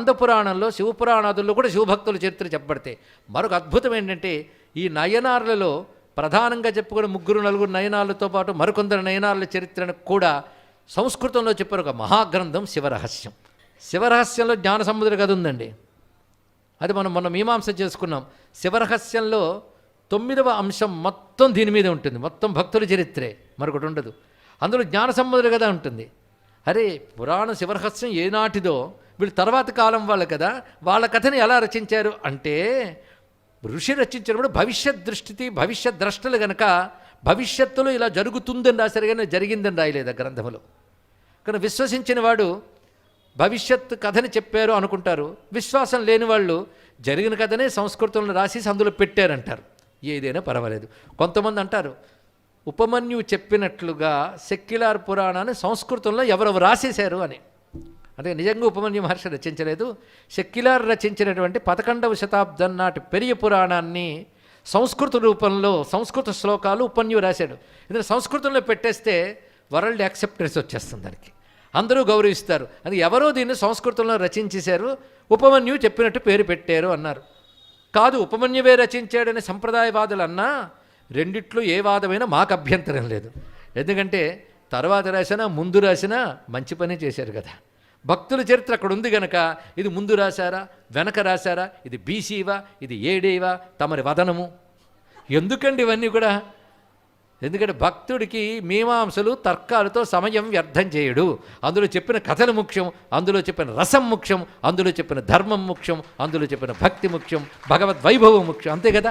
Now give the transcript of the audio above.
స్కంద పురాణంలో శివపురాణాదుల్లో కూడా శివభక్తుల చరిత్ర చెప్పబడతాయి. మరొక అద్భుతం ఏంటంటే ఈ నయనార్లలో ప్రధానంగా చెప్పుకునే 3-4 నయనాలతో పాటు మరికొందరు నయనార్ల చరిత్రను కూడా సంస్కృతంలో చెప్పారు. ఒక మహాగ్రంథం శివరహస్యం. శివరహస్యంలో జ్ఞానసముద్ర కథ ఉందండి. అది మనం మొన్న మీమాంస చేసుకున్నాం. శివరహస్యంలో 9వ అంశం మొత్తం దీని మీద ఉంటుంది. మొత్తం భక్తుల చరిత్రే, మరొకటి ఉండదు. అందులో జ్ఞానసముద్ర కథ ఉంటుంది. అరే పురాణ శివరహస్యం ఏనాటిదో, వీళ్ళు తర్వాత కాలం వాళ్ళు కదా, వాళ్ళ కథని ఎలా రచించారు అంటే ఋషి రచించినప్పుడు భవిష్యత్ దృష్టి భవిష్యత్ ద్రష్టలు కనుక భవిష్యత్తులో ఇలా జరుగుతుందని రాశారు, కానీ జరిగిందని రాయలేదు ఆ గ్రంథంలో. కానీ విశ్వసించిన వాడు భవిష్యత్ కథని చెప్పారు అనుకుంటారు. విశ్వాసం లేని వాళ్ళు జరిగిన కథనే సంస్కృతంలో రాసి అందులో పెట్టారంటారు. ఏదైనా పర్వాలేదు. కొంతమంది అంటారు ఉపమన్యువు చెప్పినట్లుగా సెక్యులర్ పురాణాన్ని సంస్కృతంలో ఎవరెవరు రాసేశారు అని. అంటే నిజంగా ఉపమన్యు మహర్షి రచించలేదు. సెక్యులర్ రచించినటువంటి 11వ శతాబ్దం నాటి పెరియ పురాణాన్ని సంస్కృత రూపంలో సంస్కృత శ్లోకాలు ఉపమన్యు రాశాడు. ఎందుకంటే సంస్కృతంలో పెట్టేస్తే వరల్డ్ యాక్సెప్టెన్స్ వచ్చేస్తుంది, దానికి అందరూ గౌరవిస్తారు. అది ఎవరో దీన్ని సంస్కృతంలో రచించేశారు, ఉపమన్యువు చెప్పినట్టు పేరు పెట్టారు అన్నారు. కాదు ఉపమన్యువే రచించాడని సంప్రదాయవాదులు అన్నా రెండిట్లో ఏ వాదమైనా మాకు అభ్యంతరం లేదు. ఎందుకంటే తర్వాత రాసినా ముందు రాసినా మంచి పని చేశారు కదా. భక్తుల చరిత్ర అక్కడ ఉంది గనక ఇది ముందు రాశారా వెనక రాశారా, ఇది బీసీవా ఇది ఏడేవా తమరి వదనము ఎందుకండి ఇవన్నీ కూడా? ఎందుకంటే భక్తుడికి మీమాంసలు తర్కాలతో సమయం వ్యర్థం చేయడు. అందులో చెప్పిన కథలు ముఖ్యం, అందులో చెప్పిన రసం ముఖ్యం, అందులో చెప్పిన ధర్మం ముఖ్యం, అందులో చెప్పిన భక్తి ముఖ్యం, భగవద్వైభవం ముఖ్యం, అంతే కదా.